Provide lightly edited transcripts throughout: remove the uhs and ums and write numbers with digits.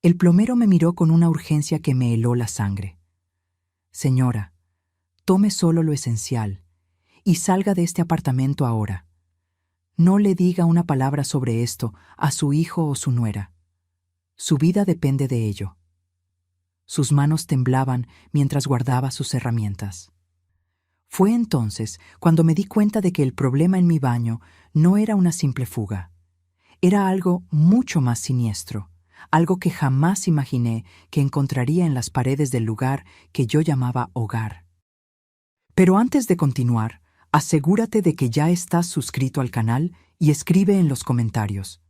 El plomero me miró con una urgencia que me heló la sangre. Señora, tome solo lo esencial y salga de este apartamento ahora. No le diga una palabra sobre esto a su hijo o su nuera. Su vida depende de ello. Sus manos temblaban mientras guardaba sus herramientas. Fue entonces cuando me di cuenta de que el problema en mi baño no era una simple fuga. Era algo mucho más siniestro, algo que jamás imaginé que encontraría en las paredes del lugar que yo llamaba hogar. Pero antes de continuar, asegúrate de que ya estás suscrito al canal y escribe en los comentarios: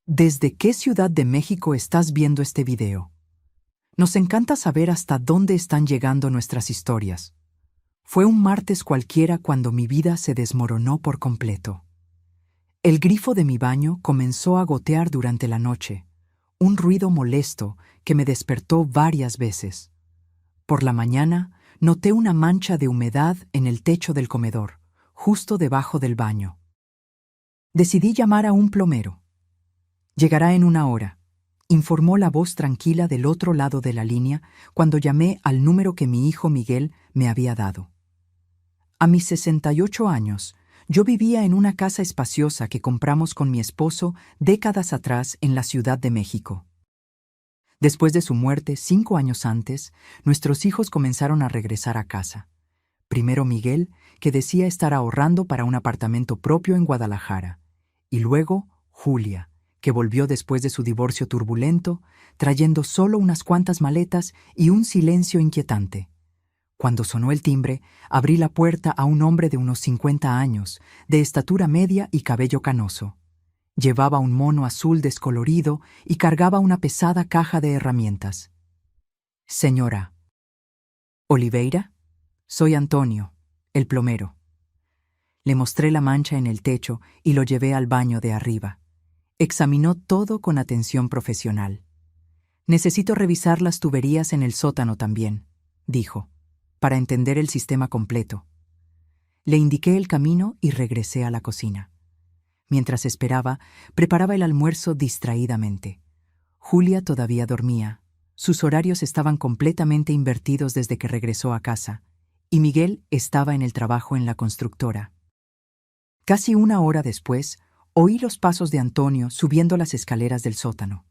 ¿desde qué ciudad de México estás viendo este video? Nos encanta saber hasta dónde están llegando nuestras historias. Fue un martes cualquiera cuando mi vida se desmoronó por completo. El grifo de mi baño comenzó a gotear durante la noche, un ruido molesto que me despertó varias veces. Por la mañana, noté una mancha de humedad en el techo del comedor, justo debajo del baño. Decidí llamar a un plomero. Llegará en 1 hora, informó la voz tranquila del otro lado de la línea cuando llamé al número que mi hijo Miguel me había dado. A mis 68 años, yo vivía en una casa espaciosa que compramos con mi esposo décadas atrás en la Ciudad de México. Después de su muerte, 5 años antes, nuestros hijos comenzaron a regresar a casa. Primero Miguel, que decía estar ahorrando para un apartamento propio en Guadalajara, y luego Julia, que volvió después de su divorcio turbulento, trayendo solo unas cuantas maletas y un silencio inquietante. Cuando sonó el timbre, abrí la puerta a un hombre de unos 50 años, de estatura media y cabello canoso. Llevaba un mono azul descolorido y cargaba una pesada caja de herramientas. Señora Oliveira, soy Antonio, el plomero. Le mostré la mancha en el techo y lo llevé al baño de arriba. Examinó todo con atención profesional. Necesito revisar las tuberías en el sótano también, dijo, para entender el sistema completo. Le indiqué el camino y regresé a la cocina. Mientras esperaba, preparaba el almuerzo distraídamente. Julia todavía dormía. Sus horarios estaban completamente invertidos desde que regresó a casa, y Miguel estaba en el trabajo en la constructora. Casi 1 hora después, oí los pasos de Antonio subiendo las escaleras del sótano.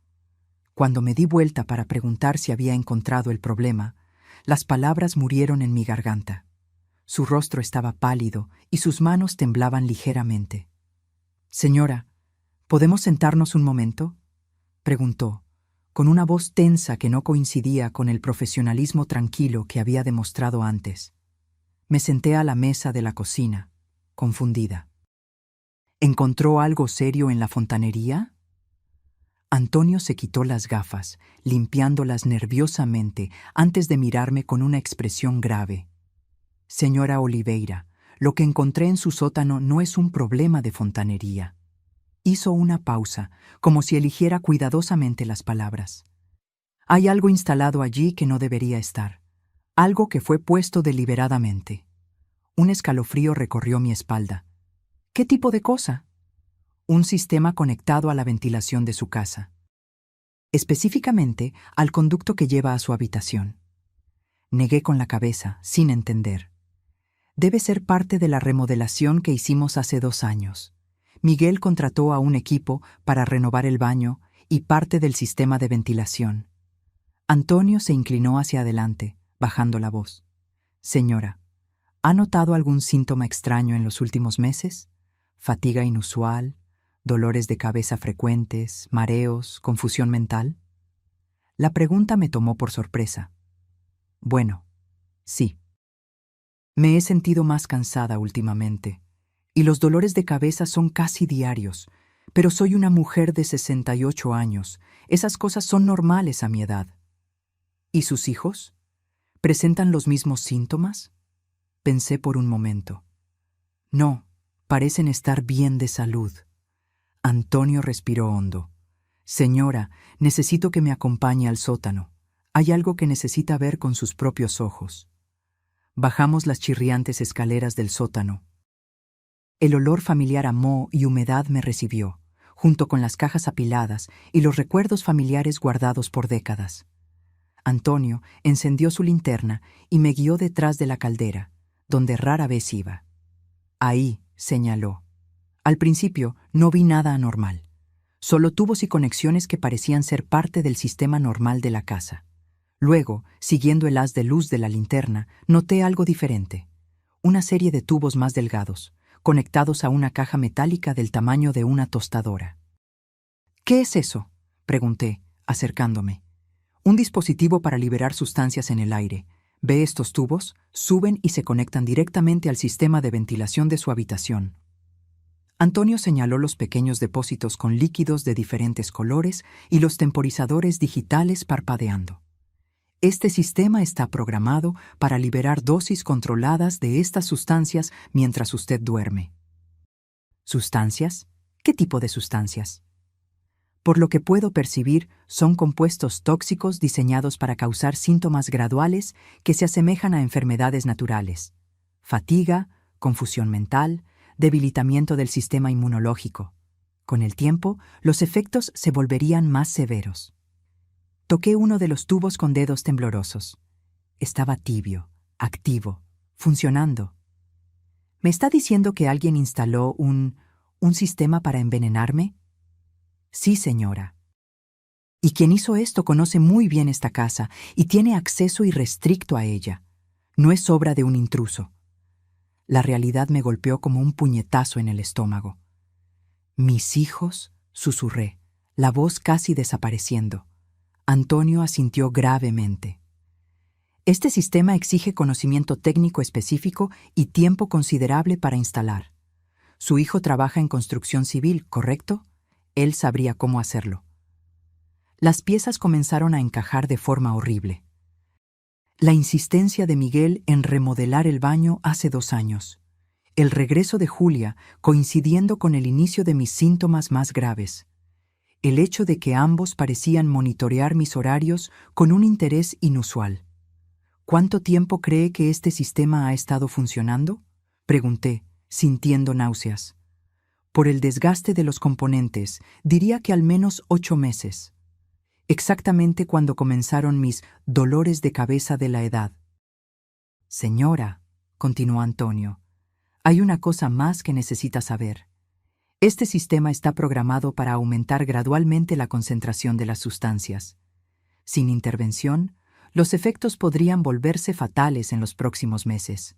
Cuando me di vuelta para preguntar si había encontrado el problema, las palabras murieron en mi garganta. Su rostro estaba pálido y sus manos temblaban ligeramente. «Señora, ¿podemos sentarnos un momento?», preguntó, con una voz tensa que no coincidía con el profesionalismo tranquilo que había demostrado antes. Me senté a la mesa de la cocina, confundida. ¿Encontró algo serio en la fontanería? Antonio se quitó las gafas, limpiándolas nerviosamente antes de mirarme con una expresión grave. Señora Oliveira, lo que encontré en su sótano no es un problema de fontanería. Hizo una pausa, como si eligiera cuidadosamente las palabras. Hay algo instalado allí que no debería estar. Algo que fue puesto deliberadamente. Un escalofrío recorrió mi espalda. ¿Qué tipo de cosa? Un sistema conectado a la ventilación de su casa. Específicamente, al conducto que lleva a su habitación. Negué con la cabeza, sin entender. Debe ser parte de la remodelación que hicimos hace 2 años. Miguel contrató a un equipo para renovar el baño y parte del sistema de ventilación. Antonio se inclinó hacia adelante, bajando la voz. Señora, ¿ha notado algún síntoma extraño en los últimos meses? ¿Fatiga inusual? ¿Dolores de cabeza frecuentes? ¿Mareos? ¿Confusión mental? La pregunta me tomó por sorpresa. Bueno, sí. Me he sentido más cansada últimamente, y los dolores de cabeza son casi diarios, pero soy una mujer de 68 años. Esas cosas son normales a mi edad. ¿Y sus hijos? ¿Presentan los mismos síntomas? Pensé por un momento. No, parecen estar bien de salud. Antonio respiró hondo. Señora, necesito que me acompañe al sótano. Hay algo que necesita ver con sus propios ojos. Bajamos las chirriantes escaleras del sótano. El olor familiar a moho y humedad me recibió, junto con las cajas apiladas y los recuerdos familiares guardados por décadas. Antonio encendió su linterna y me guió detrás de la caldera, donde rara vez iba. Ahí, señaló. Al principio no vi nada anormal, solo tubos y conexiones que parecían ser parte del sistema normal de la casa. Luego, siguiendo el haz de luz de la linterna, noté algo diferente. Una serie de tubos más delgados, conectados a una caja metálica del tamaño de una tostadora. ¿Qué es eso?, pregunté, acercándome. Un dispositivo para liberar sustancias en el aire. ¿Ve estos tubos? Suben y se conectan directamente al sistema de ventilación de su habitación. Antonio señaló los pequeños depósitos con líquidos de diferentes colores y los temporizadores digitales parpadeando. Este sistema está programado para liberar dosis controladas de estas sustancias mientras usted duerme. ¿Sustancias? ¿Qué tipo de sustancias? Por lo que puedo percibir, son compuestos tóxicos diseñados para causar síntomas graduales que se asemejan a enfermedades naturales. Fatiga, confusión mental, debilitamiento del sistema inmunológico. Con el tiempo, los efectos se volverían más severos. Toqué uno de los tubos con dedos temblorosos. Estaba tibio, activo, funcionando. ¿Me está diciendo que alguien instaló un sistema para envenenarme? Sí, señora. Y quien hizo esto conoce muy bien esta casa y tiene acceso irrestricto a ella. No es obra de un intruso. La realidad me golpeó como un puñetazo en el estómago. «Mis hijos», susurré, la voz casi desapareciendo. Antonio asintió gravemente. Este sistema exige conocimiento técnico específico y tiempo considerable para instalar. Su hijo trabaja en construcción civil, ¿correcto? Él sabría cómo hacerlo. Las piezas comenzaron a encajar de forma horrible. La insistencia de Miguel en remodelar el baño hace 2 años. El regreso de Julia coincidiendo con el inicio de mis síntomas más graves. El hecho de que ambos parecían monitorear mis horarios con un interés inusual. ¿Cuánto tiempo cree que este sistema ha estado funcionando?, pregunté, sintiendo náuseas. Por el desgaste de los componentes, diría que al menos 8 meses. Exactamente cuando comenzaron mis dolores de cabeza de la edad. Señora, continuó Antonio, hay una cosa más que necesita saber. Este sistema está programado para aumentar gradualmente la concentración de las sustancias. Sin intervención, los efectos podrían volverse fatales en los próximos meses.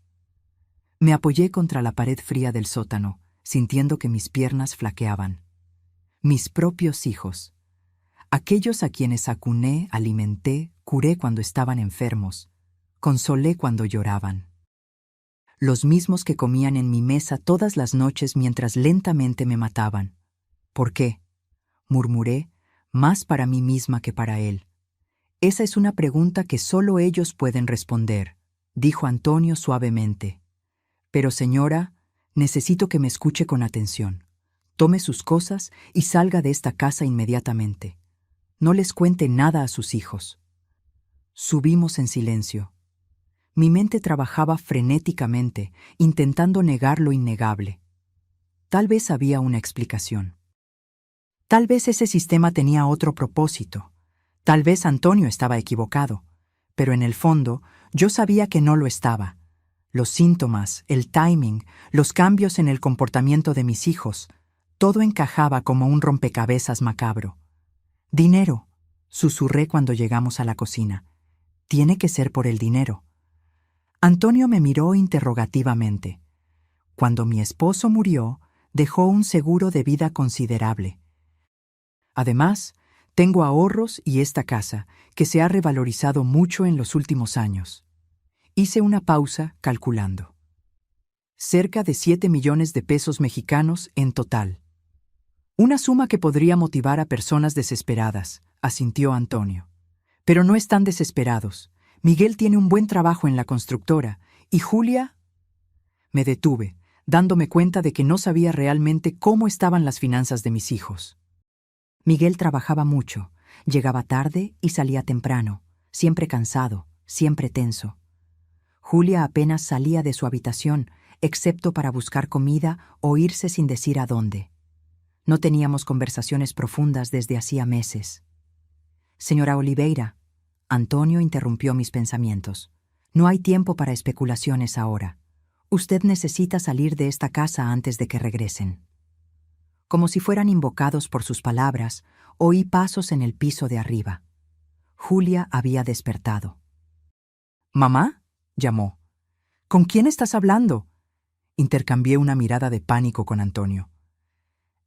Me apoyé contra la pared fría del sótano, sintiendo que mis piernas flaqueaban. Mis propios hijos. Aquellos a quienes acuné, alimenté, curé cuando estaban enfermos, consolé cuando lloraban. Los mismos que comían en mi mesa todas las noches mientras lentamente me mataban. ¿Por qué?, murmuré, más para mí misma que para él. Esa es una pregunta que solo ellos pueden responder, dijo Antonio suavemente. Pero señora, necesito que me escuche con atención. Tome sus cosas y salga de esta casa inmediatamente. No les cuente nada a sus hijos. Subimos en silencio. Mi mente trabajaba frenéticamente, intentando negar lo innegable. Tal vez había una explicación. Tal vez ese sistema tenía otro propósito. Tal vez Antonio estaba equivocado. Pero en el fondo, yo sabía que no lo estaba. Los síntomas, el timing, los cambios en el comportamiento de mis hijos, todo encajaba como un rompecabezas macabro. «Dinero», susurré cuando llegamos a la cocina. «Tiene que ser por el dinero». Antonio me miró interrogativamente. Cuando mi esposo murió, dejó un seguro de vida considerable. Además, tengo ahorros y esta casa, que se ha revalorizado mucho en los últimos años. Hice una pausa calculando. Cerca de 7 millones de pesos mexicanos en total. Una suma que podría motivar a personas desesperadas, asintió Antonio. Pero no están desesperados. Miguel tiene un buen trabajo en la constructora, y Julia... Me detuve, dándome cuenta de que no sabía realmente cómo estaban las finanzas de mis hijos. Miguel trabajaba mucho, llegaba tarde y salía temprano, siempre cansado, siempre tenso. Julia apenas salía de su habitación, excepto para buscar comida o irse sin decir a dónde. No teníamos conversaciones profundas desde hacía meses. Señora Oliveira, Antonio interrumpió mis pensamientos. No hay tiempo para especulaciones ahora. Usted necesita salir de esta casa antes de que regresen. Como si fueran invocados por sus palabras, oí pasos en el piso de arriba. Julia había despertado. «¿Mamá?», llamó. «¿Con quién estás hablando?». Intercambié una mirada de pánico con Antonio.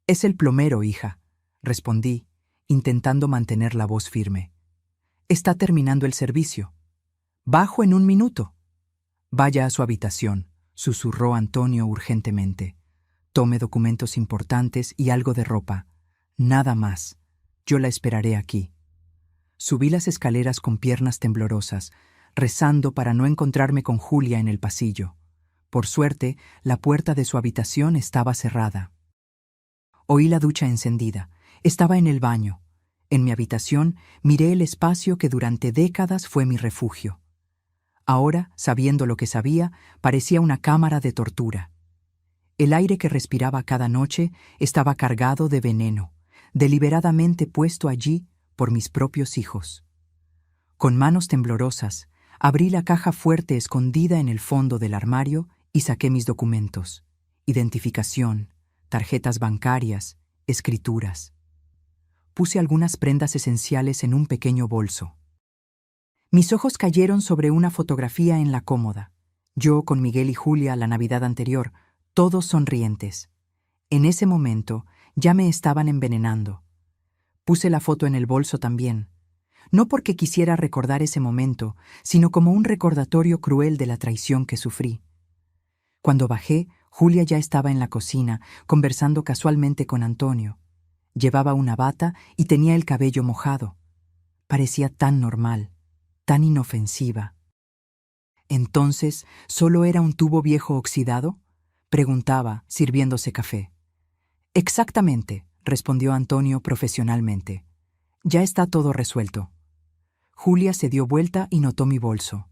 «Es el plomero, hija», respondí, intentando mantener la voz firme. «Está terminando el servicio. Bajo en 1 minuto». «Vaya a su habitación», susurró Antonio urgentemente. «Tome documentos importantes y algo de ropa. Nada más. Yo la esperaré aquí». Subí las escaleras con piernas temblorosas, rezando para no encontrarme con Julia en el pasillo. Por suerte, la puerta de su habitación estaba cerrada. Oí la ducha encendida. Estaba en el baño. En mi habitación miré el espacio que durante décadas fue mi refugio. Ahora, sabiendo lo que sabía, parecía una cámara de tortura. El aire que respiraba cada noche estaba cargado de veneno, deliberadamente puesto allí por mis propios hijos. Con manos temblorosas, abrí la caja fuerte escondida en el fondo del armario y saqué mis documentos: identificación, tarjetas bancarias, escrituras. Puse algunas prendas esenciales en un pequeño bolso. Mis ojos cayeron sobre una fotografía en la cómoda. Yo con Miguel y Julia la Navidad anterior, todos sonrientes. En ese momento ya me estaban envenenando. Puse la foto en el bolso también, no porque quisiera recordar ese momento, sino como un recordatorio cruel de la traición que sufrí. Cuando bajé, Julia ya estaba en la cocina, conversando casualmente con Antonio. Llevaba una bata y tenía el cabello mojado. Parecía tan normal, tan inofensiva. ¿Entonces solo era un tubo viejo oxidado?, preguntaba, sirviéndose café. «Exactamente», respondió Antonio profesionalmente. «Ya está todo resuelto». Julia se dio vuelta y notó mi bolso.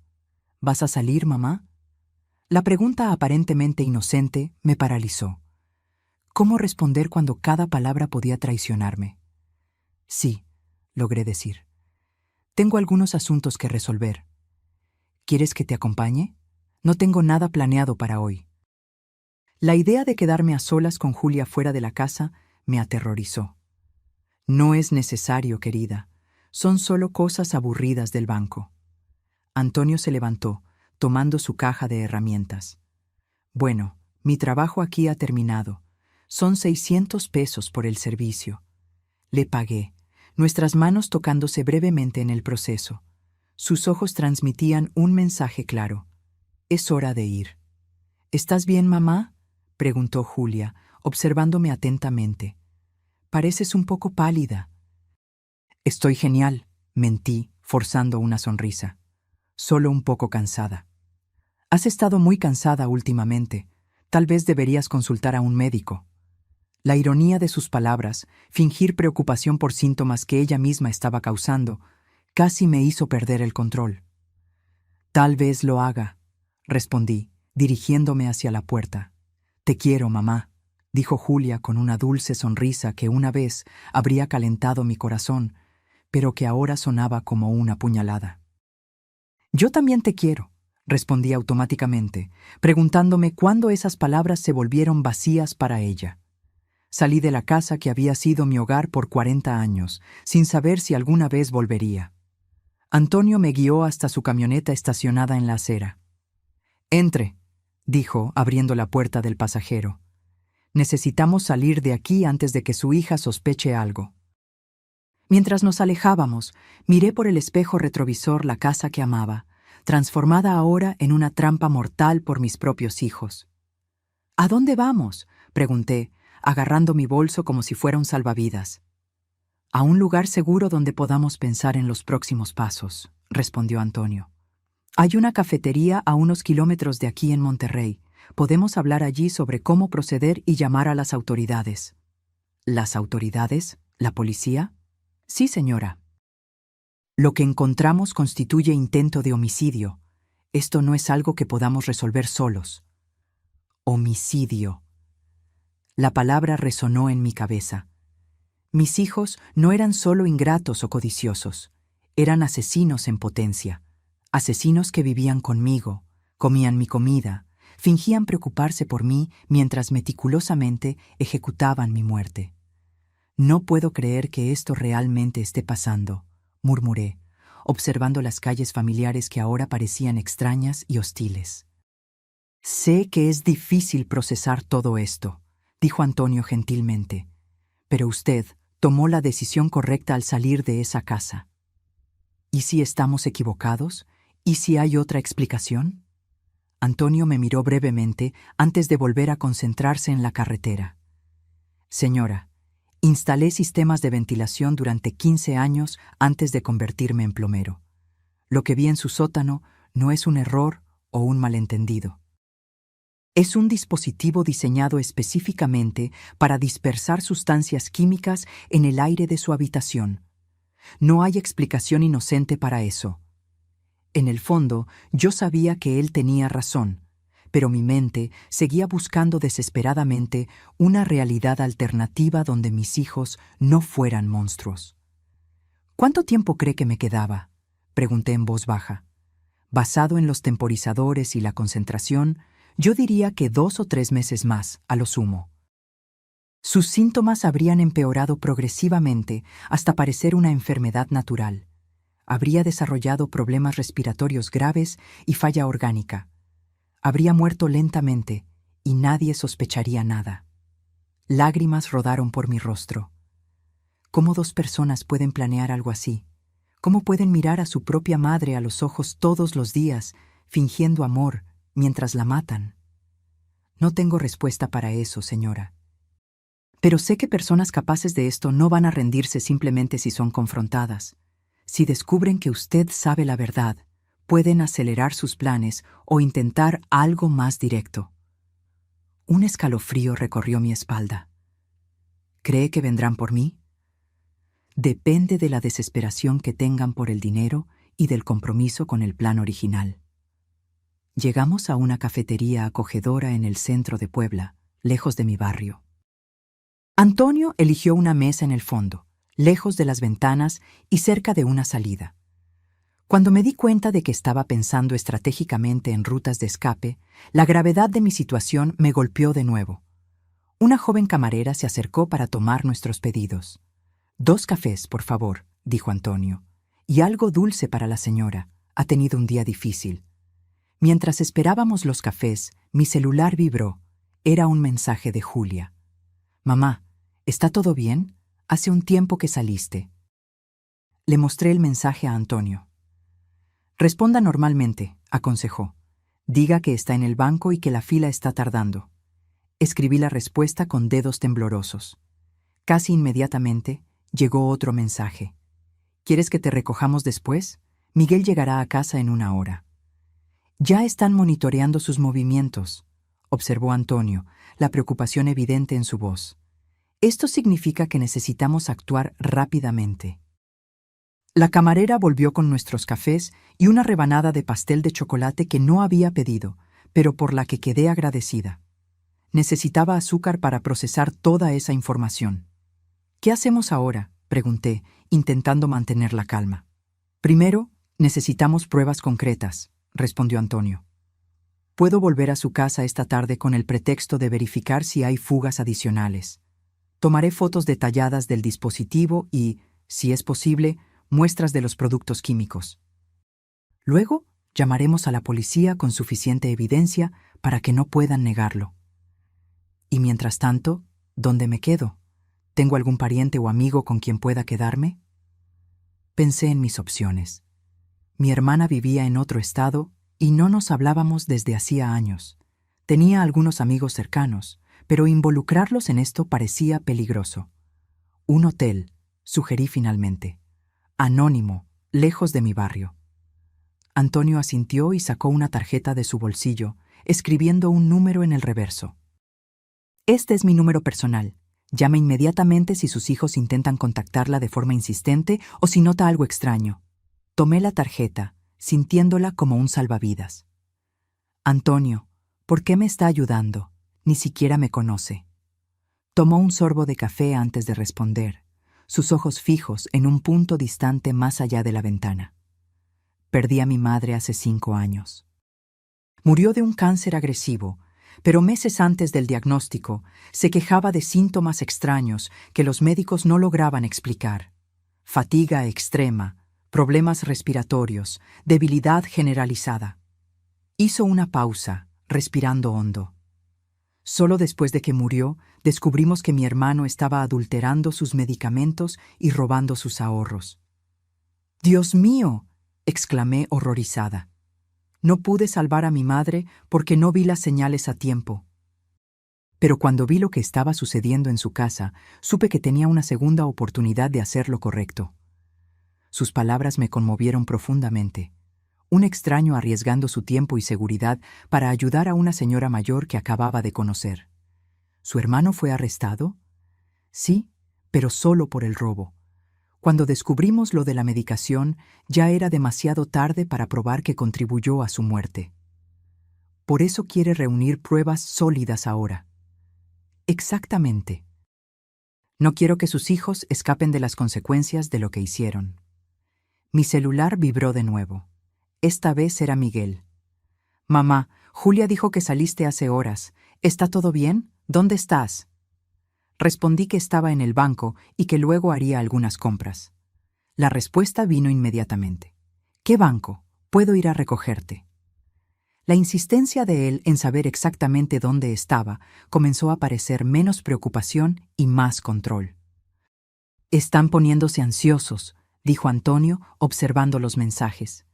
«¿Vas a salir, mamá?». La pregunta aparentemente inocente me paralizó. ¿Cómo responder cuando cada palabra podía traicionarme? «Sí», logré decir. «Tengo algunos asuntos que resolver. ¿Quieres que te acompañe? No tengo nada planeado para hoy». La idea de quedarme a solas con Julia fuera de la casa me aterrorizó. «No es necesario, querida. Son solo cosas aburridas del banco». Antonio se levantó, tomando su caja de herramientas. «Bueno, mi trabajo aquí ha terminado. Son 600 pesos por el servicio». Le pagué, nuestras manos tocándose brevemente en el proceso. Sus ojos transmitían un mensaje claro: «Es hora de ir». «¿Estás bien, mamá?», preguntó Julia, observándome atentamente. «Pareces un poco pálida». «Estoy genial», mentí, forzando una sonrisa. «Solo un poco cansada». «Has estado muy cansada últimamente. Tal vez deberías consultar a un médico». La ironía de sus palabras, fingir preocupación por síntomas que ella misma estaba causando, casi me hizo perder el control. «Tal vez lo haga», respondí, dirigiéndome hacia la puerta. «Te quiero, mamá», dijo Julia con una dulce sonrisa que una vez habría calentado mi corazón, pero que ahora sonaba como una puñalada. «Yo también te quiero», respondí automáticamente, preguntándome cuándo esas palabras se volvieron vacías para ella. Salí de la casa que había sido mi hogar por 40 años, sin saber si alguna vez volvería. Antonio me guió hasta su camioneta estacionada en la acera. «Entre», dijo, abriendo la puerta del pasajero. «Necesitamos salir de aquí antes de que su hija sospeche algo». Mientras nos alejábamos, miré por el espejo retrovisor la casa que amaba, transformada ahora en una trampa mortal por mis propios hijos. «¿A dónde vamos?», pregunté, agarrando mi bolso como si fuera un salvavidas. «A un lugar seguro donde podamos pensar en los próximos pasos», respondió Antonio. «Hay una cafetería a unos kilómetros de aquí en Monterrey. Podemos hablar allí sobre cómo proceder y llamar a las autoridades». «¿Las autoridades? ¿La policía?» «Sí, señora». «Lo que encontramos constituye intento de homicidio. Esto no es algo que podamos resolver solos». «Homicidio». La palabra resonó en mi cabeza. Mis hijos no eran solo ingratos o codiciosos, eran asesinos en potencia, asesinos que vivían conmigo, comían mi comida, fingían preocuparse por mí mientras meticulosamente ejecutaban mi muerte. No puedo creer que esto realmente esté pasando, murmuré, observando las calles familiares que ahora parecían extrañas y hostiles. Sé que es difícil procesar todo esto, dijo Antonio gentilmente, pero usted tomó la decisión correcta al salir de esa casa. ¿Y si estamos equivocados? ¿Y si hay otra explicación? Antonio me miró brevemente antes de volver a concentrarse en la carretera. Señora, instalé sistemas de ventilación durante 15 años antes de convertirme en plomero. Lo que vi en su sótano no es un error o un malentendido. Es un dispositivo diseñado específicamente para dispersar sustancias químicas en el aire de su habitación. No hay explicación inocente para eso. En el fondo, yo sabía que él tenía razón, pero mi mente seguía buscando desesperadamente una realidad alternativa donde mis hijos no fueran monstruos. ¿Cuánto tiempo cree que me quedaba?, pregunté en voz baja. Basado en los temporizadores y la concentración, yo diría que 2 o 3 meses más, a lo sumo. Sus síntomas habrían empeorado progresivamente hasta parecer una enfermedad natural. Habría desarrollado problemas respiratorios graves y falla orgánica. Habría muerto lentamente y nadie sospecharía nada. Lágrimas rodaron por mi rostro. ¿Cómo 2 personas pueden planear algo así? ¿Cómo pueden mirar a su propia madre a los ojos todos los días, fingiendo amor, mientras la matan? No tengo respuesta para eso, señora. Pero sé que personas capaces de esto no van a rendirse simplemente si son confrontadas. Si descubren que usted sabe la verdad, pueden acelerar sus planes o intentar algo más directo. Un escalofrío recorrió mi espalda. ¿Cree que vendrán por mí? Depende de la desesperación que tengan por el dinero y del compromiso con el plan original. Llegamos a una cafetería acogedora en el centro de Puebla, lejos de mi barrio. Antonio eligió una mesa en el fondo, lejos de las ventanas y cerca de una salida. Cuando me di cuenta de que estaba pensando estratégicamente en rutas de escape, la gravedad de mi situación me golpeó de nuevo. Una joven camarera se acercó para tomar nuestros pedidos. 2 cafés, por favor, dijo Antonio, y algo dulce para la señora. Ha tenido un día difícil. Mientras esperábamos los cafés, mi celular vibró. Era un mensaje de Julia. Mamá, ¿está todo bien? Hace un tiempo que saliste. Le mostré el mensaje a Antonio. Responda normalmente, aconsejó. Diga que está en el banco y que la fila está tardando. Escribí la respuesta con dedos temblorosos. Casi inmediatamente llegó otro mensaje. ¿Quieres que te recojamos después? Miguel llegará a casa en 1 hora. Ya están monitoreando sus movimientos, observó Antonio, la preocupación evidente en su voz. Esto significa que necesitamos actuar rápidamente. La camarera volvió con nuestros cafés y una rebanada de pastel de chocolate que no había pedido, pero por la que quedé agradecida. Necesitaba azúcar para procesar toda esa información. ¿Qué hacemos ahora?, pregunté, intentando mantener la calma. Primero, necesitamos pruebas concretas, respondió Antonio. Puedo volver a su casa esta tarde con el pretexto de verificar si hay fugas adicionales. Tomaré fotos detalladas del dispositivo y, si es posible, muestras de los productos químicos. Luego, llamaremos a la policía con suficiente evidencia para que no puedan negarlo. Y mientras tanto, ¿dónde me quedo? ¿Tengo algún pariente o amigo con quien pueda quedarme? Pensé en mis opciones. Mi hermana vivía en otro estado y no nos hablábamos desde hacía años. Tenía algunos amigos cercanos, pero involucrarlos en esto parecía peligroso. Un hotel, sugerí finalmente. Anónimo, lejos de mi barrio. Antonio asintió y sacó una tarjeta de su bolsillo, escribiendo un número en el reverso. Este es mi número personal. Llame inmediatamente si sus hijos intentan contactarla de forma insistente o si nota algo extraño. Tomé la tarjeta, sintiéndola como un salvavidas. Antonio, ¿por qué me está ayudando? Ni siquiera me conoce. Tomó un sorbo de café antes de responder, sus ojos fijos en un punto distante más allá de la ventana. Perdí a mi madre hace 5 años. Murió de un cáncer agresivo, pero meses antes del diagnóstico se quejaba de síntomas extraños que los médicos no lograban explicar. Fatiga extrema, problemas respiratorios, debilidad generalizada. Hizo una pausa, respirando hondo. Solo después de que murió, descubrimos que mi hermano estaba adulterando sus medicamentos y robando sus ahorros. ¡Dios mío!, exclamé horrorizada. No pude salvar a mi madre porque no vi las señales a tiempo. Pero cuando vi lo que estaba sucediendo en su casa, supe que tenía una segunda oportunidad de hacer lo correcto. Sus palabras me conmovieron profundamente. Un extraño arriesgando su tiempo y seguridad para ayudar a una señora mayor que acababa de conocer. ¿Su hermano fue arrestado? Sí, pero solo por el robo. Cuando descubrimos lo de la medicación, ya era demasiado tarde para probar que contribuyó a su muerte. Por eso quiere reunir pruebas sólidas ahora. Exactamente. No quiero que sus hijos escapen de las consecuencias de lo que hicieron. Mi celular vibró de nuevo. Esta vez era Miguel. Mamá, Julia dijo que saliste hace horas. ¿Está todo bien? ¿Dónde estás? Respondí que estaba en el banco y que luego haría algunas compras. La respuesta vino inmediatamente. ¿Qué banco? Puedo ir a recogerte. La insistencia de él en saber exactamente dónde estaba comenzó a parecer menos preocupación y más control. Están poniéndose ansiosos, dijo Antonio, observando los mensajes.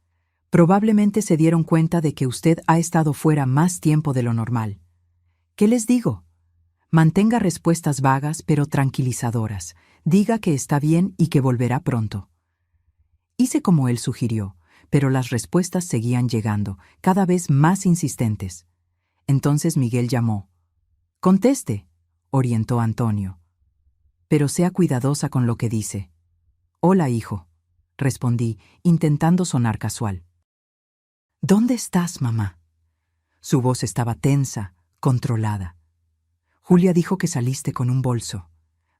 Probablemente se dieron cuenta de que usted ha estado fuera más tiempo de lo normal. ¿Qué les digo? Mantenga respuestas vagas pero tranquilizadoras. Diga que está bien y que volverá pronto. Hice como él sugirió, pero las respuestas seguían llegando, cada vez más insistentes. Entonces Miguel llamó. «Conteste», orientó Antonio. «Pero sea cuidadosa con lo que dice». «Hola, hijo», respondí, intentando sonar casual. «¿Dónde estás, mamá?» Su voz estaba tensa, controlada. «Julia dijo que saliste con un bolso.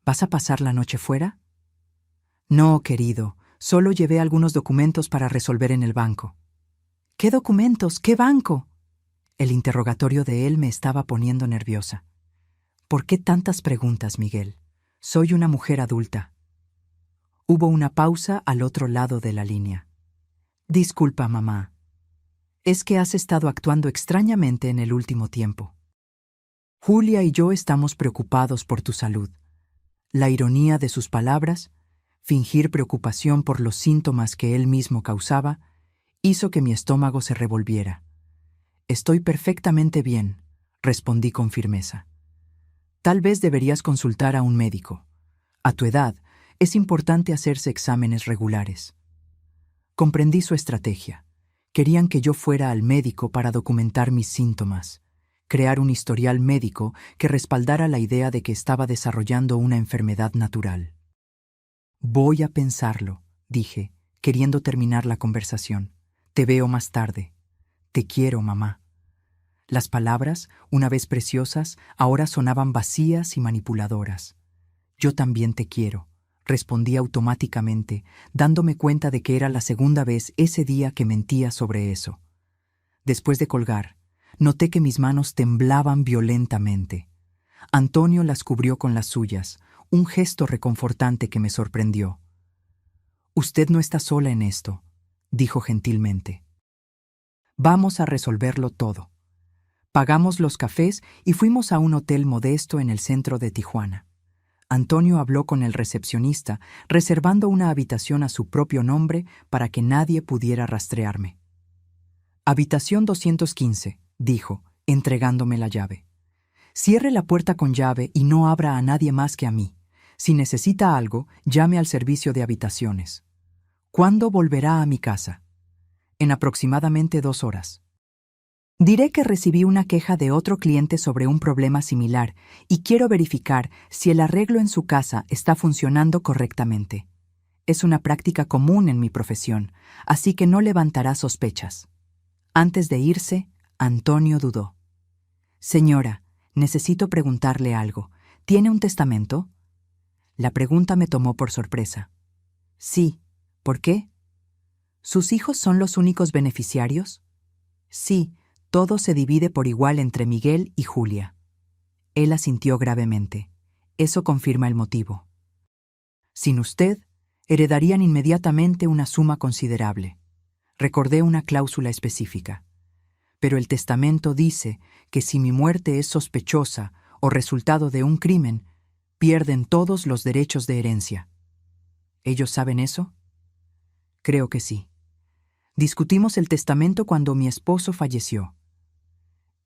¿Vas a pasar la noche fuera?» «No, querido, solo llevé algunos documentos para resolver en el banco». «¿Qué documentos? ¿Qué banco?» El interrogatorio de él me estaba poniendo nerviosa. «¿Por qué tantas preguntas, Miguel? Soy una mujer adulta». Hubo una pausa al otro lado de la línea. «Disculpa, mamá. Es que has estado actuando extrañamente en el último tiempo. Julia y yo estamos preocupados por tu salud». La ironía de sus palabras, fingir preocupación por los síntomas que él mismo causaba, hizo que mi estómago se revolviera. «Estoy perfectamente bien», respondí con firmeza. «Tal vez deberías consultar a un médico. A tu edad, es importante hacerse exámenes regulares». Comprendí su estrategia. Querían que yo fuera al médico para documentar mis síntomas, crear un historial médico que respaldara la idea de que estaba desarrollando una enfermedad natural. «Voy a pensarlo», dije, queriendo terminar la conversación. «Te veo más tarde. Te quiero, mamá». Las palabras, una vez preciosas, ahora sonaban vacías y manipuladoras. «Yo también te quiero», respondí automáticamente, dándome cuenta de que era la segunda vez ese día que mentía sobre eso. Después de colgar, noté que mis manos temblaban violentamente. Antonio las cubrió con las suyas, un gesto reconfortante que me sorprendió. «Usted no está sola en esto», dijo gentilmente. «Vamos a resolverlo todo». Pagamos los cafés y fuimos a un hotel modesto en el centro de Tijuana. Antonio habló con el recepcionista, reservando una habitación a su propio nombre para que nadie pudiera rastrearme. «Habitación 215», dijo, entregándome la llave. «Cierre la puerta con llave y no abra a nadie más que a mí. Si necesita algo, llame al servicio de habitaciones». «¿Cuándo volverá a mi casa?» «En aproximadamente 2 horas». Diré que recibí una queja de otro cliente sobre un problema similar y quiero verificar si el arreglo en su casa está funcionando correctamente. Es una práctica común en mi profesión, así que no levantará sospechas. Antes de irse, Antonio dudó. «Señora, necesito preguntarle algo. ¿Tiene un testamento? La pregunta me tomó por sorpresa. Sí. ¿Por qué? ¿Sus hijos son los únicos beneficiarios? Sí, todo se divide por igual entre Miguel y Julia. Él asintió gravemente. Eso confirma el motivo. Sin usted, heredarían inmediatamente una suma considerable. Recordé una cláusula específica. Pero el testamento dice que si mi muerte es sospechosa o resultado de un crimen, pierden todos los derechos de herencia. ¿Ellos saben eso? Creo que sí. Discutimos el testamento cuando mi esposo falleció.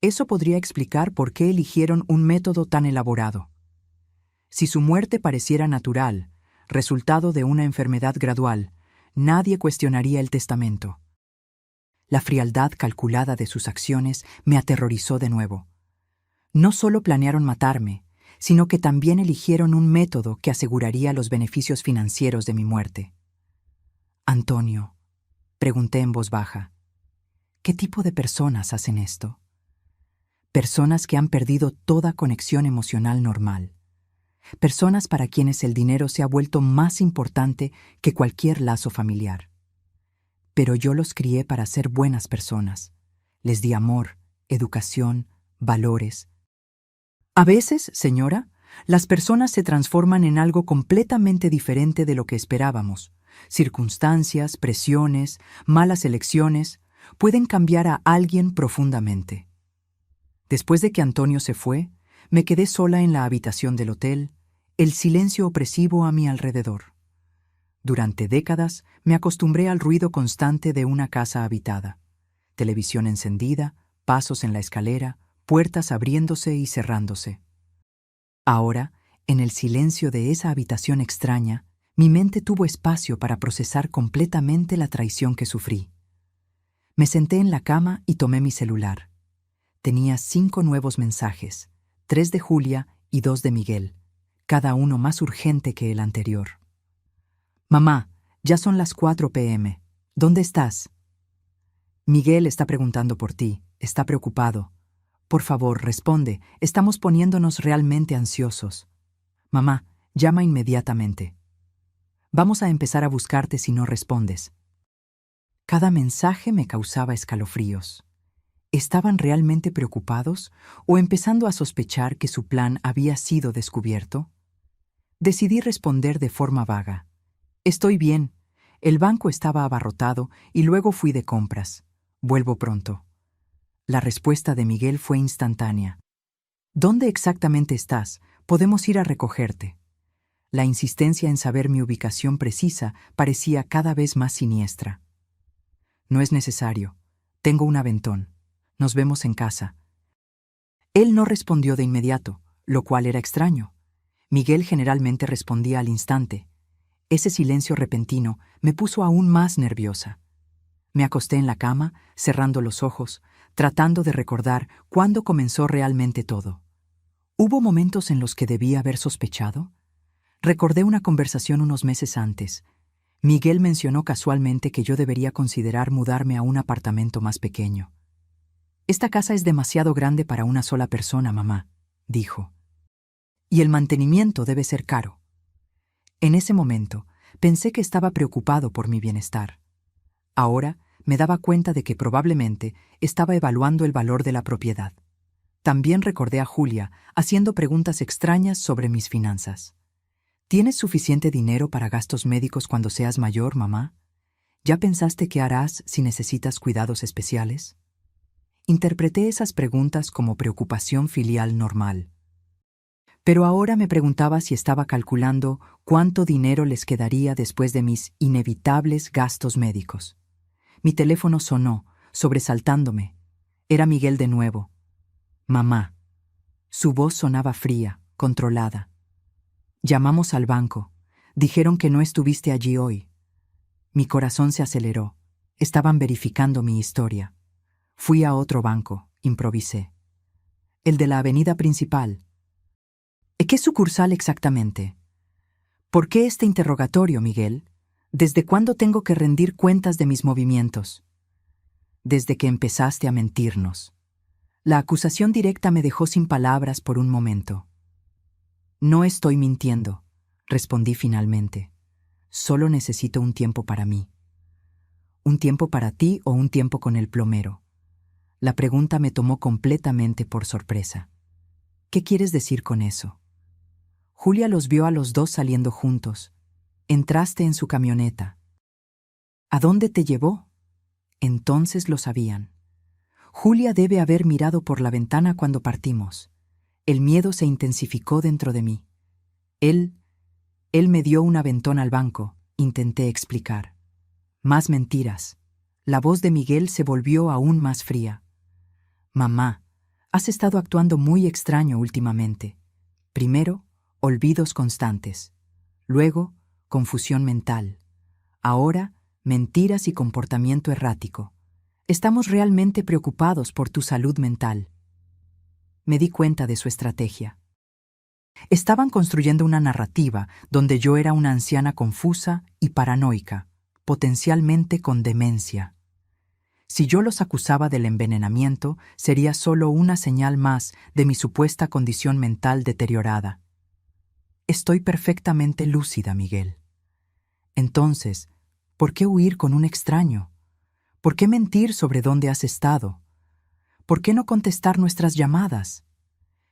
Eso podría explicar por qué eligieron un método tan elaborado. Si su muerte pareciera natural, resultado de una enfermedad gradual, nadie cuestionaría el testamento. La frialdad calculada de sus acciones me aterrorizó de nuevo. No solo planearon matarme, sino que también eligieron un método que aseguraría los beneficios financieros de mi muerte. Antonio, pregunté en voz baja, ¿qué tipo de personas hacen esto? Personas que han perdido toda conexión emocional normal. Personas para quienes el dinero se ha vuelto más importante que cualquier lazo familiar. Pero yo los crié para ser buenas personas. Les di amor, educación, valores. A veces, señora, las personas se transforman en algo completamente diferente de lo que esperábamos. Circunstancias, presiones, malas elecciones pueden cambiar a alguien profundamente. Después de que Antonio se fue, me quedé sola en la habitación del hotel, el silencio opresivo a mi alrededor. Durante décadas me acostumbré al ruido constante de una casa habitada. Televisión encendida, pasos en la escalera, puertas abriéndose y cerrándose. Ahora, en el silencio de esa habitación extraña, mi mente tuvo espacio para procesar completamente la traición que sufrí. Me senté en la cama y tomé mi celular. Tenía 5 nuevos mensajes, 3 de Julia y 2 de Miguel, cada uno más urgente que el anterior. Mamá, ya son las 4 p.m. ¿Dónde estás? Miguel está preguntando por ti, está preocupado. Por favor, responde, estamos poniéndonos realmente ansiosos. Mamá, llama inmediatamente. Vamos a empezar a buscarte si no respondes. Cada mensaje me causaba escalofríos. ¿Estaban realmente preocupados o empezando a sospechar que su plan había sido descubierto? Decidí responder de forma vaga. Estoy bien. El banco estaba abarrotado y luego fui de compras. Vuelvo pronto. La respuesta de Miguel fue instantánea. ¿Dónde exactamente estás? Podemos ir a recogerte. La insistencia en saber mi ubicación precisa parecía cada vez más siniestra. No es necesario. Tengo un aventón. Nos vemos en casa. Él no respondió de inmediato, lo cual era extraño. Miguel generalmente respondía al instante. Ese silencio repentino me puso aún más nerviosa. Me acosté en la cama, cerrando los ojos, tratando de recordar cuándo comenzó realmente todo. ¿Hubo momentos en los que debía haber sospechado? Recordé una conversación unos meses antes. Miguel mencionó casualmente que yo debería considerar mudarme a un apartamento más pequeño. Esta casa es demasiado grande para una sola persona, mamá, dijo. Y el mantenimiento debe ser caro. En ese momento, pensé que estaba preocupado por mi bienestar. Ahora me daba cuenta de que probablemente estaba evaluando el valor de la propiedad. También recordé a Julia haciendo preguntas extrañas sobre mis finanzas. ¿Tienes suficiente dinero para gastos médicos cuando seas mayor, mamá? ¿Ya pensaste qué harás si necesitas cuidados especiales? Interpreté esas preguntas como preocupación filial normal. Pero ahora me preguntaba si estaba calculando cuánto dinero les quedaría después de mis inevitables gastos médicos. Mi teléfono sonó, sobresaltándome. Era Miguel de nuevo. Mamá. Su voz sonaba fría, controlada. Llamamos al banco. Dijeron que no estuviste allí hoy. Mi corazón se aceleró. Estaban verificando mi historia. Fui a otro banco, improvisé. El de la avenida principal. ¿Qué sucursal exactamente? ¿Por qué este interrogatorio, Miguel? ¿Desde cuándo tengo que rendir cuentas de mis movimientos? Desde que empezaste a mentirnos. La acusación directa me dejó sin palabras por un momento. No estoy mintiendo, respondí finalmente. Solo necesito un tiempo para mí. ¿Un tiempo para ti o un tiempo con el plomero? La pregunta me tomó completamente por sorpresa. ¿Qué quieres decir con eso? Julia los vio a los dos saliendo juntos. Entraste en su camioneta. ¿A dónde te llevó? Entonces lo sabían. Julia debe haber mirado por la ventana cuando partimos. El miedo se intensificó dentro de mí. Él me dio un aventón al banco, intenté explicar. Más mentiras. La voz de Miguel se volvió aún más fría. Mamá, has estado actuando muy extraño últimamente. Primero, olvidos constantes. Luego, confusión mental. Ahora, mentiras y comportamiento errático. Estamos realmente preocupados por tu salud mental. Me di cuenta de su estrategia. Estaban construyendo una narrativa donde yo era una anciana confusa y paranoica, potencialmente con demencia. Si yo los acusaba del envenenamiento, sería solo una señal más de mi supuesta condición mental deteriorada. Estoy perfectamente lúcida, Miguel. Entonces, ¿por qué huir con un extraño? ¿Por qué mentir sobre dónde has estado? ¿Por qué no contestar nuestras llamadas?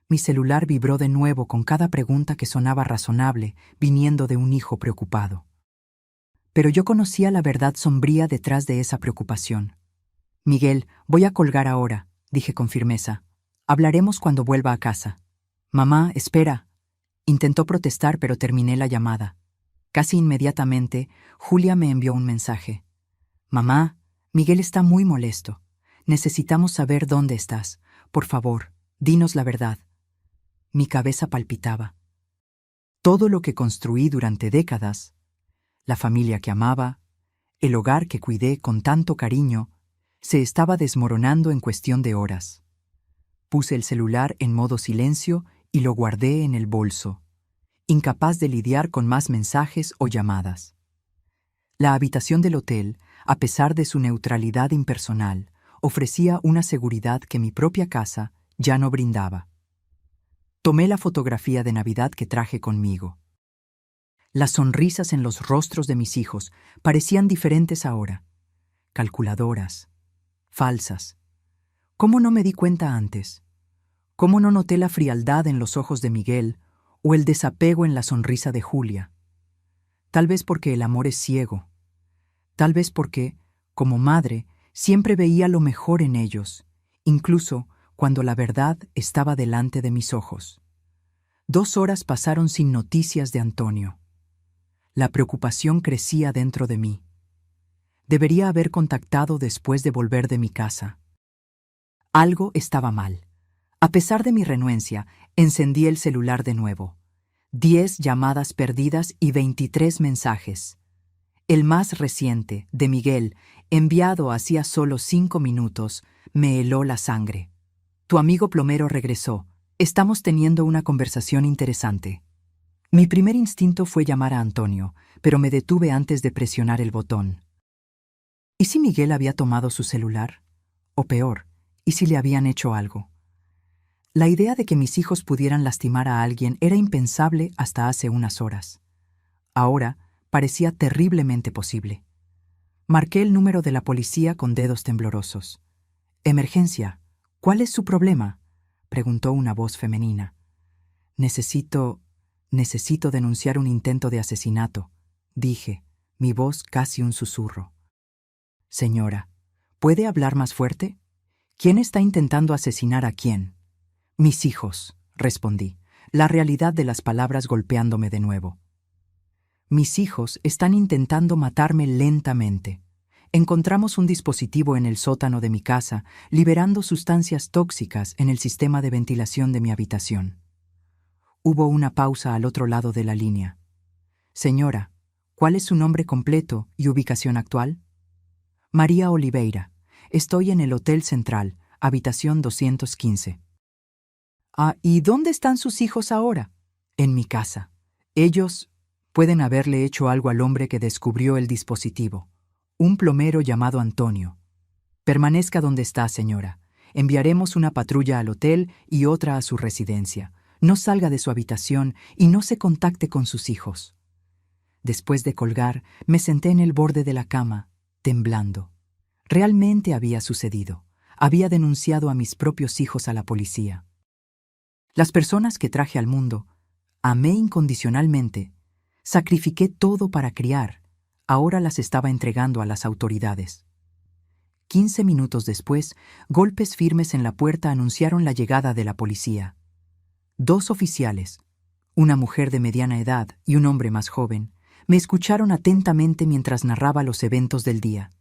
Mi celular vibró de nuevo con cada pregunta que sonaba razonable, viniendo de un hijo preocupado. Pero yo conocía la verdad sombría detrás de esa preocupación. Miguel, voy a colgar ahora, dije con firmeza. Hablaremos cuando vuelva a casa. Mamá, espera. Intentó protestar, pero terminé la llamada. Casi inmediatamente, Julia me envió un mensaje. Mamá, Miguel está muy molesto. Necesitamos saber dónde estás. Por favor, dinos la verdad. Mi cabeza palpitaba. Todo lo que construí durante décadas, la familia que amaba, el hogar que cuidé con tanto cariño, se estaba desmoronando en cuestión de horas. Puse el celular en modo silencio y lo guardé en el bolso, incapaz de lidiar con más mensajes o llamadas. La habitación del hotel, a pesar de su neutralidad impersonal, ofrecía una seguridad que mi propia casa ya no brindaba. Tomé la fotografía de Navidad que traje conmigo. Las sonrisas en los rostros de mis hijos parecían diferentes ahora, calculadoras, falsas. ¿Cómo no me di cuenta antes? ¿Cómo no noté la frialdad en los ojos de Miguel o el desapego en la sonrisa de Julia? Tal vez porque el amor es ciego. Tal vez porque, como madre, siempre veía lo mejor en ellos, incluso cuando la verdad estaba delante de mis ojos. 2 horas pasaron sin noticias de Antonio. La preocupación crecía dentro de mí. Debería haber contactado después de volver de mi casa. Algo estaba mal. A pesar de mi renuencia, encendí el celular de nuevo. 10 llamadas perdidas y 23 mensajes. El más reciente, de Miguel, enviado hacía solo 5 minutos, me heló la sangre. Tu amigo plomero regresó. Estamos teniendo una conversación interesante. Mi primer instinto fue llamar a Antonio, pero me detuve antes de presionar el botón. ¿Y si Miguel había tomado su celular? O peor, ¿y si le habían hecho algo? La idea de que mis hijos pudieran lastimar a alguien era impensable hasta hace unas horas. Ahora parecía terriblemente posible. Marqué el número de la policía con dedos temblorosos. «Emergencia. ¿Cuál es su problema?», preguntó una voz femenina. Necesito denunciar un intento de asesinato», dije, mi voz casi un susurro. «Señora, ¿puede hablar más fuerte? ¿Quién está intentando asesinar a quién?» «Mis hijos», respondí, la realidad de las palabras golpeándome de nuevo. «Mis hijos están intentando matarme lentamente. Encontramos un dispositivo en el sótano de mi casa, liberando sustancias tóxicas en el sistema de ventilación de mi habitación». Hubo una pausa al otro lado de la línea. «Señora, ¿cuál es su nombre completo y ubicación actual?» «María Oliveira. Estoy en el Hotel Central, habitación 215. «Ah, ¿y dónde están sus hijos ahora?» «En mi casa. Ellos pueden haberle hecho algo al hombre que descubrió el dispositivo. Un plomero llamado Antonio. Permanezca donde está, señora. Enviaremos una patrulla al hotel y otra a su residencia. no salga de su habitación y no se contacte con sus hijos. Después de colgar, me senté en el borde de la cama, temblando. Realmente había sucedido. Había denunciado a mis propios hijos a la policía. Las personas que traje al mundo, amé incondicionalmente, sacrifiqué todo para criar, ahora las estaba entregando a las autoridades. 15 minutos después, golpes firmes en la puerta anunciaron la llegada de la policía. 2 oficiales, una mujer de mediana edad y un hombre más joven, me escucharon atentamente mientras narraba los eventos del día.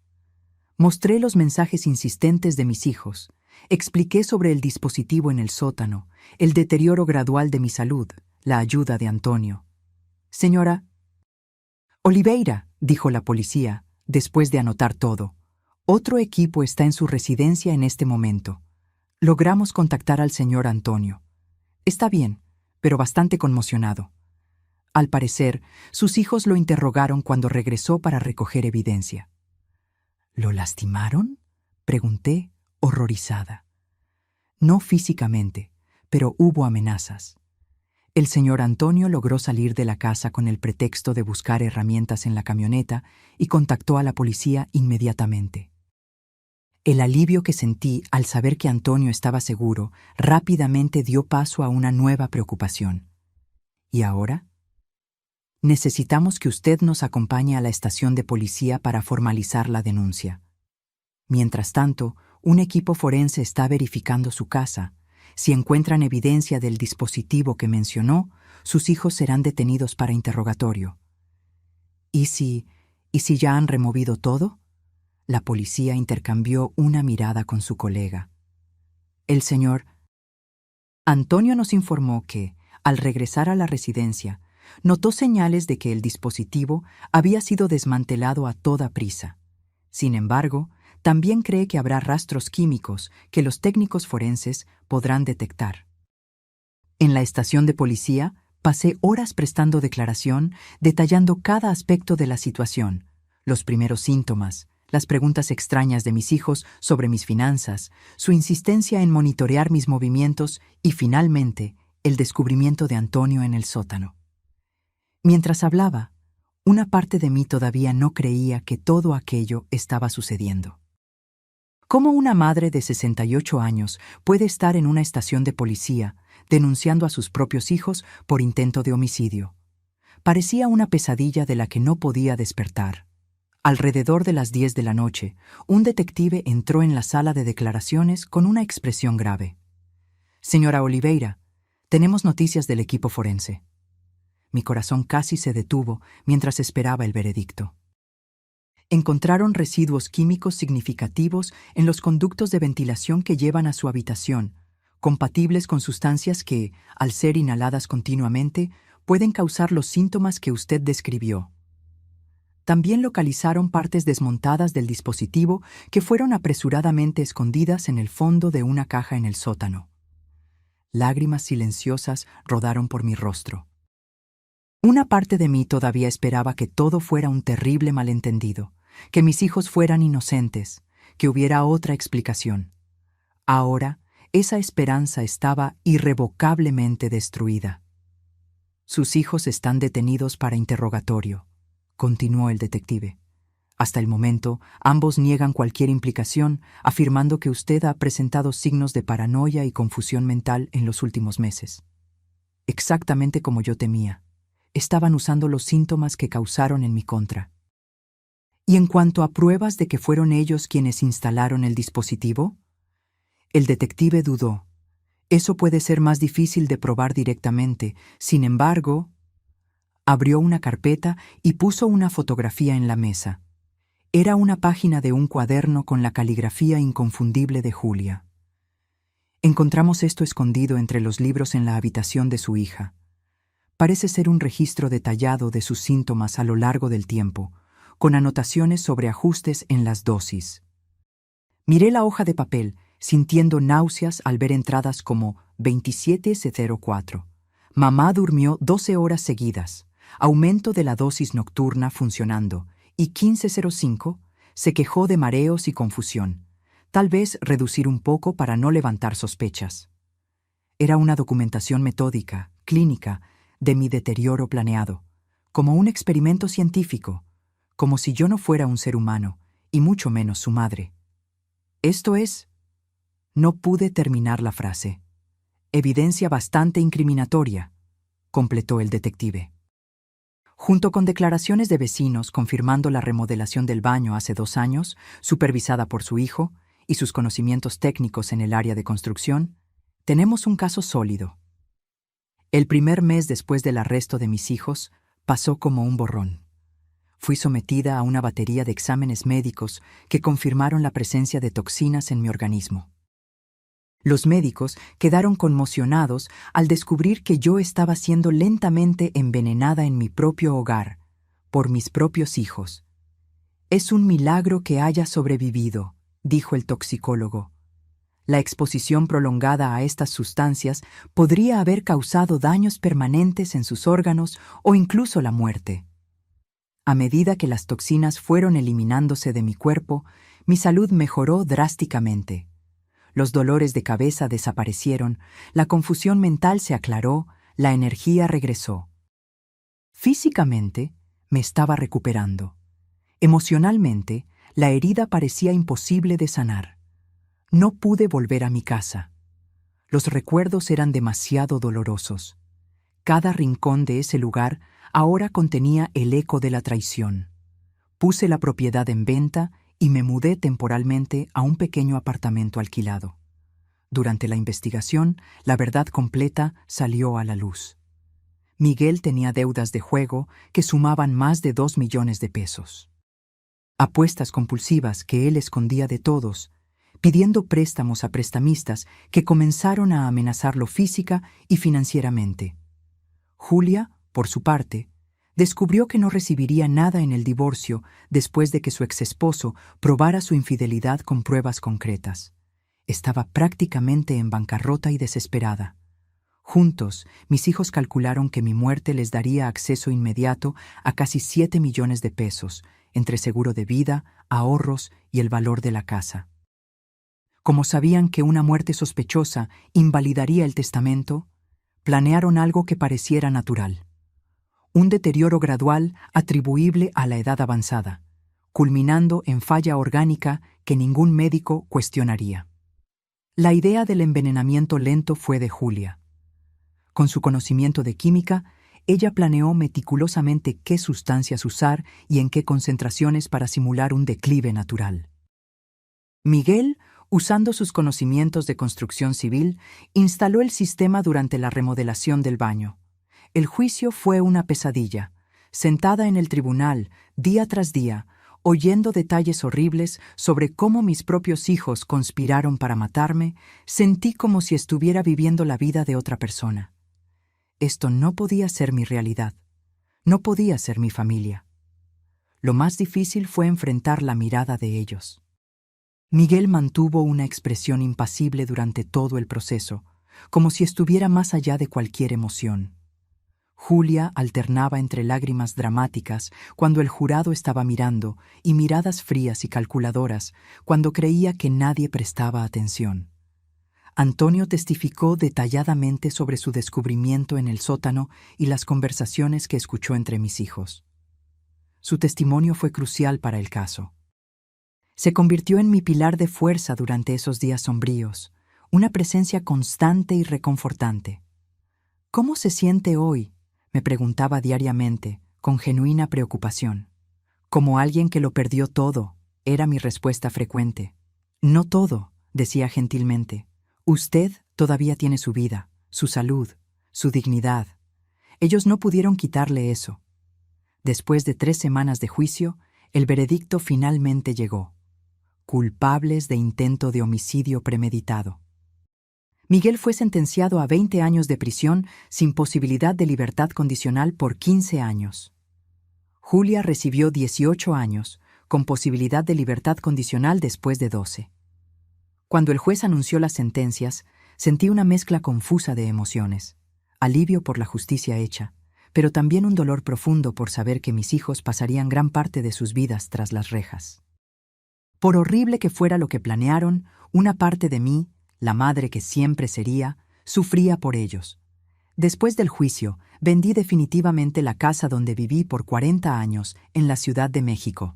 Mostré los mensajes insistentes de mis hijos, expliqué sobre el dispositivo en el sótano, el deterioro gradual de mi salud, la ayuda de Antonio. «Señora Oliveira», dijo la policía, después de anotar todo. «Otro equipo está en su residencia en este momento. Logramos contactar al señor Antonio. Está bien, pero bastante conmocionado. Al parecer, sus hijos lo interrogaron cuando regresó para recoger evidencia». «¿Lo lastimaron?», pregunté, horrorizada. «No físicamente, pero hubo amenazas. El señor Antonio logró salir de la casa con el pretexto de buscar herramientas en la camioneta y contactó a la policía inmediatamente. El alivio que sentí al saber que Antonio estaba seguro rápidamente dio paso a una nueva preocupación. ¿Y ahora? Necesitamos que usted nos acompañe a la estación de policía para formalizar la denuncia. Mientras tanto, un equipo forense está verificando su casa. Si encuentran evidencia del dispositivo que mencionó, sus hijos serán detenidos para interrogatorio. ¿Y si ya han removido todo?», la policía intercambió una mirada con su colega. El señor Antonio nos informó que, al regresar a la residencia, notó señales de que el dispositivo había sido desmantelado a toda prisa. Sin embargo, también cree que habrá rastros químicos que los técnicos forenses podrán detectar. En la estación de policía, pasé horas prestando declaración, detallando cada aspecto de la situación, los primeros síntomas, las preguntas extrañas de mis hijos sobre mis finanzas, su insistencia en monitorear mis movimientos y, finalmente, el descubrimiento de Antonio en el sótano. Mientras hablaba, una parte de mí todavía no creía que todo aquello estaba sucediendo. ¿Cómo una madre de 68 años puede estar en una estación de policía denunciando a sus propios hijos por intento de homicidio? Parecía una pesadilla de la que no podía despertar. Alrededor de las 10 de la noche, un detective entró en la sala de declaraciones con una expresión grave. «Señora Oliveira, tenemos noticias del equipo forense». Mi corazón casi se detuvo mientras esperaba el veredicto. Encontraron residuos químicos significativos en los conductos de ventilación que llevan a su habitación, compatibles con sustancias que, al ser inhaladas continuamente, pueden causar los síntomas que usted describió. También localizaron partes desmontadas del dispositivo que fueron apresuradamente escondidas en el fondo de una caja en el sótano. Lágrimas silenciosas rodaron por mi rostro. Una parte de mí todavía esperaba que todo fuera un terrible malentendido, que mis hijos fueran inocentes, que hubiera otra explicación. Ahora, esa esperanza estaba irrevocablemente destruida. «Sus hijos están detenidos para interrogatorio», continuó el detective. «Hasta el momento, ambos niegan cualquier implicación, afirmando que usted ha presentado signos de paranoia y confusión mental en los últimos meses. Exactamente como yo temía. Estaban usando los síntomas que causaron en mi contra. ¿Y en cuanto a pruebas de que fueron ellos quienes instalaron el dispositivo?». El detective dudó. «Eso puede ser más difícil de probar directamente. Sin embargo...». Abrió una carpeta y puso una fotografía en la mesa. Era una página de un cuaderno con la caligrafía inconfundible de Julia. «Encontramos esto escondido entre los libros en la habitación de su hija. Parece ser un registro detallado de sus síntomas a lo largo del tiempo, con anotaciones sobre ajustes en las dosis». Miré la hoja de papel, sintiendo náuseas al ver entradas como 27:04. «Mamá durmió 12 horas seguidas. Aumento de la dosis nocturna funcionando». Y 15:05, se quejó de mareos y confusión. Tal vez reducir un poco para no levantar sospechas. Era una documentación metódica, clínica, de mi deterioro planeado, como un experimento científico, como si yo no fuera un ser humano, y mucho menos su madre. Esto es... No pude terminar la frase. Evidencia bastante incriminatoria, completó el detective. Junto con declaraciones de vecinos confirmando la remodelación del baño hace 2 años, supervisada por su hijo, y sus conocimientos técnicos en el área de construcción, tenemos un caso sólido. El primer mes después del arresto de mis hijos pasó como un borrón. Fui sometida a una batería de exámenes médicos que confirmaron la presencia de toxinas en mi organismo. Los médicos quedaron conmocionados al descubrir que yo estaba siendo lentamente envenenada en mi propio hogar, por mis propios hijos. «Es un milagro que haya sobrevivido», dijo el toxicólogo. La exposición prolongada a estas sustancias podría haber causado daños permanentes en sus órganos o incluso la muerte. A medida que las toxinas fueron eliminándose de mi cuerpo, mi salud mejoró drásticamente. Los dolores de cabeza desaparecieron, la confusión mental se aclaró, la energía regresó. Físicamente, me estaba recuperando. Emocionalmente, la herida parecía imposible de sanar. No pude volver a mi casa. Los recuerdos eran demasiado dolorosos. Cada rincón de ese lugar ahora contenía el eco de la traición. Puse la propiedad en venta y me mudé temporalmente a un pequeño apartamento alquilado. Durante la investigación, la verdad completa salió a la luz. Miguel tenía deudas de juego que sumaban más de 2 millones de pesos. Apuestas compulsivas que él escondía de todos, pidiendo préstamos a prestamistas que comenzaron a amenazarlo física y financieramente. Julia, por su parte, descubrió que no recibiría nada en el divorcio después de que su exesposo probara su infidelidad con pruebas concretas. Estaba prácticamente en bancarrota y desesperada. Juntos, mis hijos calcularon que mi muerte les daría acceso inmediato a casi 7 millones de pesos, entre seguro de vida, ahorros y el valor de la casa. Como sabían que una muerte sospechosa invalidaría el testamento, planearon algo que pareciera natural. Un deterioro gradual atribuible a la edad avanzada, culminando en falla orgánica que ningún médico cuestionaría. La idea del envenenamiento lento fue de Julia. Con su conocimiento de química, ella planeó meticulosamente qué sustancias usar y en qué concentraciones para simular un declive natural. Miguel, usando sus conocimientos de construcción civil, instaló el sistema durante la remodelación del baño. El juicio fue una pesadilla. Sentada en el tribunal, día tras día, oyendo detalles horribles sobre cómo mis propios hijos conspiraron para matarme, sentí como si estuviera viviendo la vida de otra persona. Esto no podía ser mi realidad. No podía ser mi familia. Lo más difícil fue enfrentar la mirada de ellos. Miguel mantuvo una expresión impasible durante todo el proceso, como si estuviera más allá de cualquier emoción. Julia alternaba entre lágrimas dramáticas cuando el jurado estaba mirando y miradas frías y calculadoras cuando creía que nadie prestaba atención. Antonio testificó detalladamente sobre su descubrimiento en el sótano y las conversaciones que escuchó entre mis hijos. Su testimonio fue crucial para el caso. Se convirtió en mi pilar de fuerza durante esos días sombríos, una presencia constante y reconfortante. ¿Cómo se siente hoy?, me preguntaba diariamente, con genuina preocupación. Como alguien que lo perdió todo, era mi respuesta frecuente. No todo, decía gentilmente. Usted todavía tiene su vida, su salud, su dignidad. Ellos no pudieron quitarle eso. Después de 3 semanas de juicio, el veredicto finalmente llegó. Culpables de intento de homicidio premeditado. Miguel fue sentenciado a 20 años de prisión sin posibilidad de libertad condicional por 15 años. Julia recibió 18 años, con posibilidad de libertad condicional después de 12. Cuando el juez anunció las sentencias, sentí una mezcla confusa de emociones. Alivio por la justicia hecha, pero también un dolor profundo por saber que mis hijos pasarían gran parte de sus vidas tras las rejas. Por horrible que fuera lo que planearon, una parte de mí, la madre que siempre sería, Sufría por ellos. Después del juicio, vendí definitivamente la casa donde viví por 40 años en la Ciudad de México.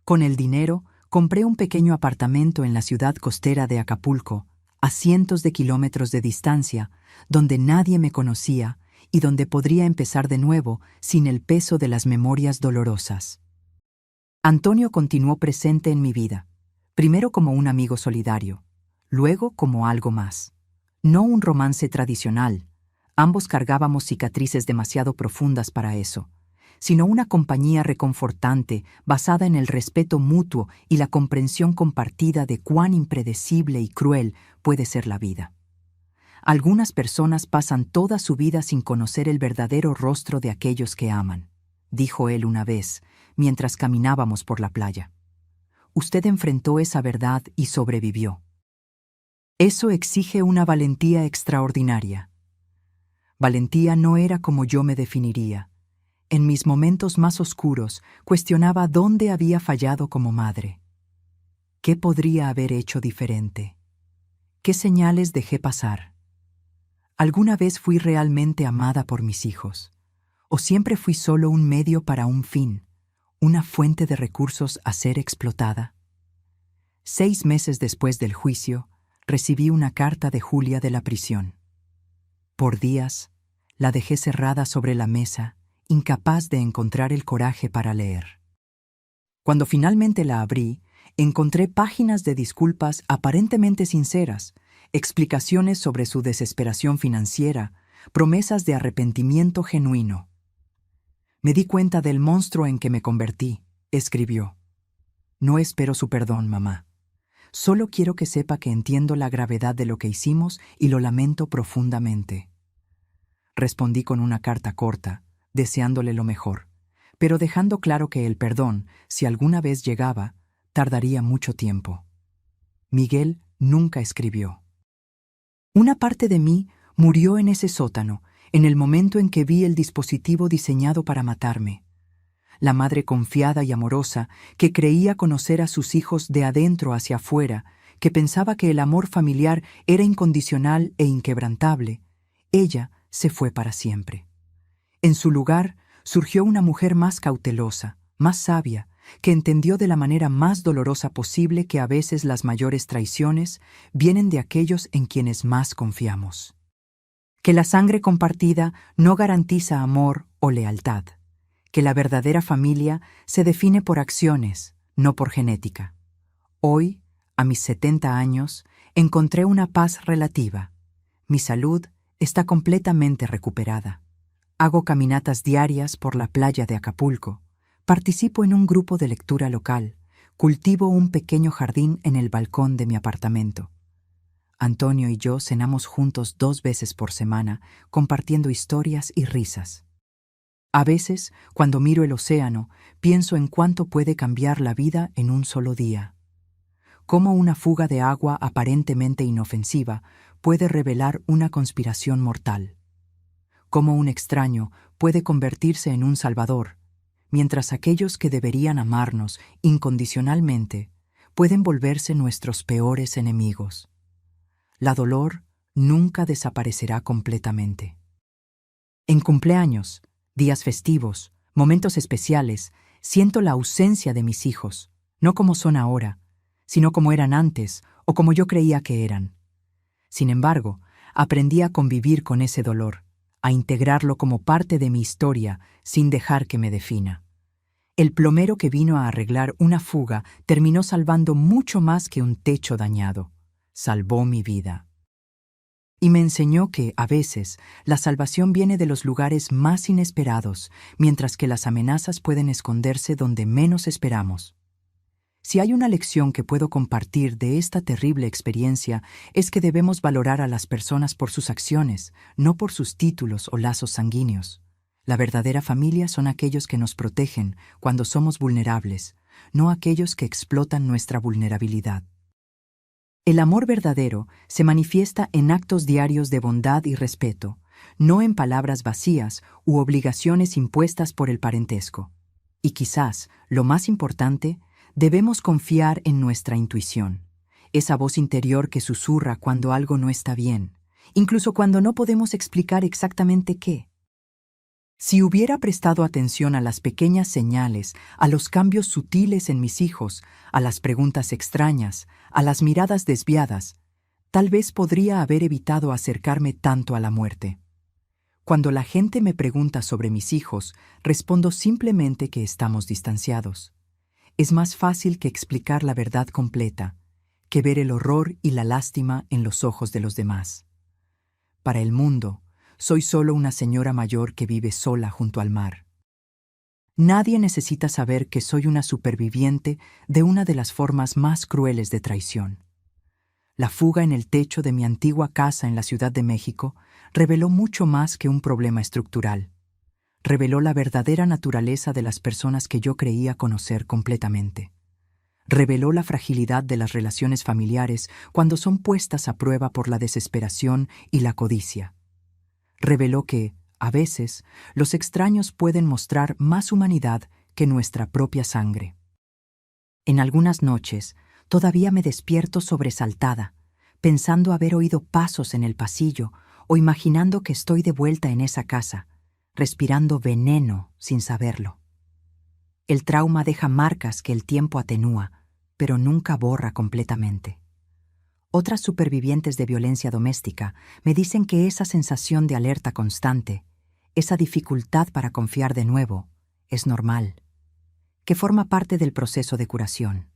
Con el dinero, compré un pequeño apartamento en la ciudad costera de Acapulco, a cientos de kilómetros de distancia, donde nadie me conocía y donde podría empezar de nuevo sin el peso de las memorias dolorosas. Antonio continuó presente en mi vida, primero como un amigo solidario, luego como algo más. No un romance tradicional, ambos cargábamos cicatrices demasiado profundas para eso, sino una compañía reconfortante basada en el respeto mutuo y la comprensión compartida de cuán impredecible y cruel puede ser la vida. Algunas personas pasan toda su vida sin conocer el verdadero rostro de aquellos que aman, dijo él una vez, mientras caminábamos por la playa. Usted enfrentó esa verdad y sobrevivió. Eso exige una valentía extraordinaria. Valentía no era como yo me definiría. En mis momentos más oscuros, cuestionaba dónde había fallado como madre. ¿Qué podría haber hecho diferente? ¿Qué señales dejé pasar? ¿Alguna vez fui realmente amada por mis hijos? ¿O siempre fui solo un medio para un fin, una fuente de recursos a ser explotada? 6 meses después del juicio, recibí una carta de Julia de la prisión. Por días, la dejé cerrada sobre la mesa, incapaz de encontrar el coraje para leer. Cuando finalmente la abrí, encontré páginas de disculpas aparentemente sinceras, explicaciones sobre su desesperación financiera, promesas de arrepentimiento genuino. Me di cuenta del monstruo en que me convertí, escribió. No espero su perdón, mamá. Solo quiero que sepa que entiendo la gravedad de lo que hicimos y lo lamento profundamente. Respondí con una carta corta, deseándole lo mejor, pero dejando claro que el perdón, si alguna vez llegaba, tardaría mucho tiempo. Miguel nunca escribió. Una parte de mí murió en ese sótano, en el momento en que vi el dispositivo diseñado para matarme. La madre confiada y amorosa, que creía conocer a sus hijos de adentro hacia afuera, que pensaba que el amor familiar era incondicional e inquebrantable, ella se fue para siempre. En su lugar surgió una mujer más cautelosa, más sabia, que entendió de la manera más dolorosa posible que a veces las mayores traiciones vienen de aquellos en quienes más confiamos. Que la sangre compartida no garantiza amor o lealtad. Que la verdadera familia se define por acciones, no por genética. Hoy, a mis 70 años, encontré una paz relativa. Mi salud está completamente recuperada. Hago caminatas diarias por la playa de Acapulco. Participo en un grupo de lectura local. Cultivo un pequeño jardín en el balcón de mi apartamento. Antonio y yo cenamos juntos 2 veces por semana, compartiendo historias y risas. A veces, cuando miro el océano, pienso en cuánto puede cambiar la vida en un solo día. Cómo una fuga de agua aparentemente inofensiva puede revelar una conspiración mortal. Cómo un extraño puede convertirse en un salvador, mientras aquellos que deberían amarnos incondicionalmente pueden volverse nuestros peores enemigos. La dolor nunca desaparecerá completamente. En cumpleaños, días festivos, momentos especiales, siento la ausencia de mis hijos, no como son ahora, sino como eran antes o como yo creía que eran. Sin embargo, aprendí a convivir con ese dolor, a integrarlo como parte de mi historia sin dejar que me defina. El plomero que vino a arreglar una fuga terminó salvando mucho más que un techo dañado. Salvó mi vida. Y me enseñó que, a veces, la salvación viene de los lugares más inesperados, mientras que las amenazas pueden esconderse donde menos esperamos. Si hay una lección que puedo compartir de esta terrible experiencia, es que debemos valorar a las personas por sus acciones, no por sus títulos o lazos sanguíneos. La verdadera familia son aquellos que nos protegen cuando somos vulnerables, no aquellos que explotan nuestra vulnerabilidad. El amor verdadero se manifiesta en actos diarios de bondad y respeto, no en palabras vacías u obligaciones impuestas por el parentesco. Y quizás, lo más importante, debemos confiar en nuestra intuición, esa voz interior que susurra cuando algo no está bien, incluso cuando no podemos explicar exactamente qué. Si hubiera prestado atención a las pequeñas señales, a los cambios sutiles en mis hijos, a las preguntas extrañas, a las miradas desviadas, tal vez podría haber evitado acercarme tanto a la muerte. Cuando la gente me pregunta sobre mis hijos, respondo simplemente que estamos distanciados. Es más fácil que explicar la verdad completa, que ver el horror y la lástima en los ojos de los demás. Para el mundo, soy solo una señora mayor que vive sola junto al mar. Nadie necesita saber que soy una superviviente de una de las formas más crueles de traición. La fuga en el techo de mi antigua casa en la Ciudad de México reveló mucho más que un problema estructural. Reveló la verdadera naturaleza de las personas que yo creía conocer completamente. Reveló la fragilidad de las relaciones familiares cuando son puestas a prueba por la desesperación y la codicia. Reveló que, a veces, los extraños pueden mostrar más humanidad que nuestra propia sangre. En algunas noches, todavía me despierto sobresaltada, pensando haber oído pasos en el pasillo o imaginando que estoy de vuelta en esa casa, respirando veneno sin saberlo. El trauma deja marcas que el tiempo atenúa, pero nunca borra completamente. Otras supervivientes de violencia doméstica me dicen que esa sensación de alerta constante, esa dificultad para confiar de nuevo, es normal, que forma parte del proceso de curación.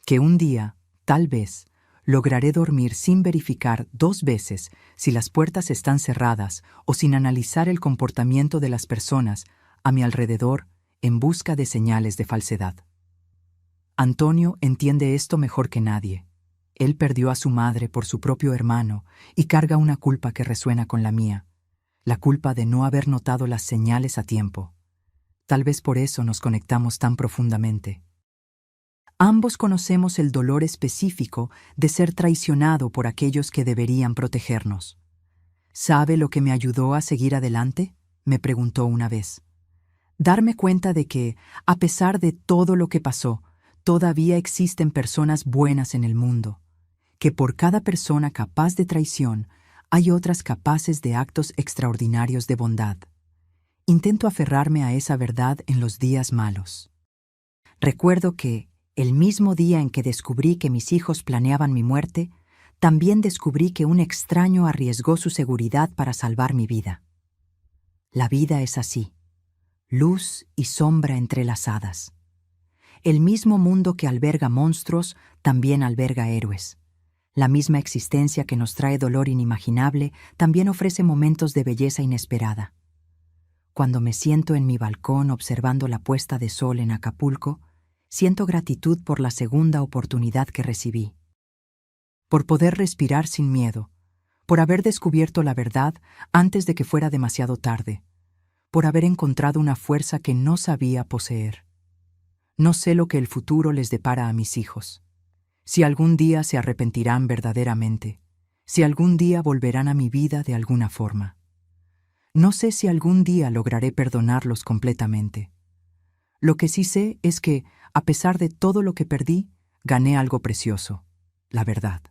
Que un día, tal vez, lograré dormir sin verificar 2 veces si las puertas están cerradas o sin analizar el comportamiento de las personas a mi alrededor en busca de señales de falsedad. Antonio entiende esto mejor que nadie. Él perdió a su madre por su propio hermano y carga una culpa que resuena con la mía, la culpa de no haber notado las señales a tiempo. Tal vez por eso nos conectamos tan profundamente. Ambos conocemos el dolor específico de ser traicionado por aquellos que deberían protegernos. ¿Sabe lo que me ayudó a seguir adelante?, me preguntó una vez. Darme cuenta de que, a pesar de todo lo que pasó, todavía existen personas buenas en el mundo, que por cada persona capaz de traición hay otras capaces de actos extraordinarios de bondad. Intento aferrarme a esa verdad en los días malos. Recuerdo que, el mismo día en que descubrí que mis hijos planeaban mi muerte, también descubrí que un extraño arriesgó su seguridad para salvar mi vida. La vida es así, luz y sombra entrelazadas. El mismo mundo que alberga monstruos también alberga héroes. La misma existencia que nos trae dolor inimaginable también ofrece momentos de belleza inesperada. Cuando me siento en mi balcón observando la puesta de sol en Acapulco, siento gratitud por la segunda oportunidad que recibí. Por poder respirar sin miedo, por haber descubierto la verdad antes de que fuera demasiado tarde, por haber encontrado una fuerza que no sabía poseer. No sé lo que el futuro les depara a mis hijos. Si algún día se arrepentirán verdaderamente, si algún día volverán a mi vida de alguna forma. No sé si algún día lograré perdonarlos completamente. Lo que sí sé es que, a pesar de todo lo que perdí, gané algo precioso, la verdad.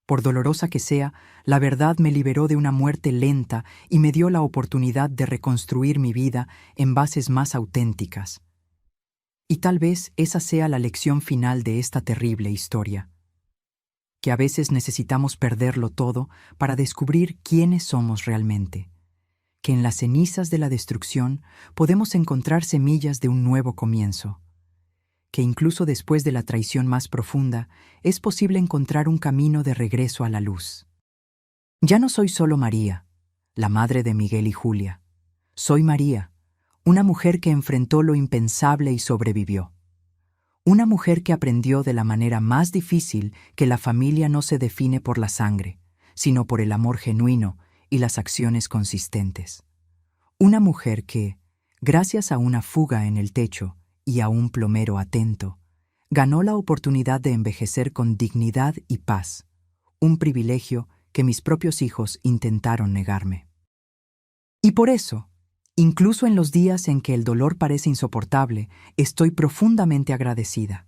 Por dolorosa que sea, la verdad me liberó de una muerte lenta y me dio la oportunidad de reconstruir mi vida en bases más auténticas. Y tal vez esa sea la lección final de esta terrible historia. Que a veces necesitamos perderlo todo para descubrir quiénes somos realmente. Que en las cenizas de la destrucción podemos encontrar semillas de un nuevo comienzo. Que incluso después de la traición más profunda, es posible encontrar un camino de regreso a la luz. Ya no soy solo María, la madre de Miguel y Julia. Soy María, una mujer que enfrentó lo impensable y sobrevivió. Una mujer que aprendió de la manera más difícil que la familia no se define por la sangre, sino por el amor genuino y las acciones consistentes. Una mujer que, gracias a una fuga en el techo y a un plomero atento, ganó la oportunidad de envejecer con dignidad y paz, un privilegio que mis propios hijos intentaron negarme. Y por eso, incluso en los días en que el dolor parece insoportable, estoy profundamente agradecida.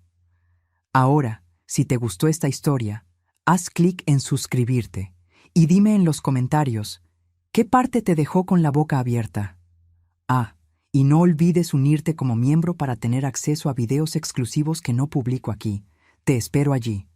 Ahora, si te gustó esta historia, haz clic en suscribirte Y dime en los comentarios, ¿qué parte te dejó con la boca abierta? Y no olvides unirte como miembro para tener acceso a videos exclusivos que no publico aquí. Te espero allí.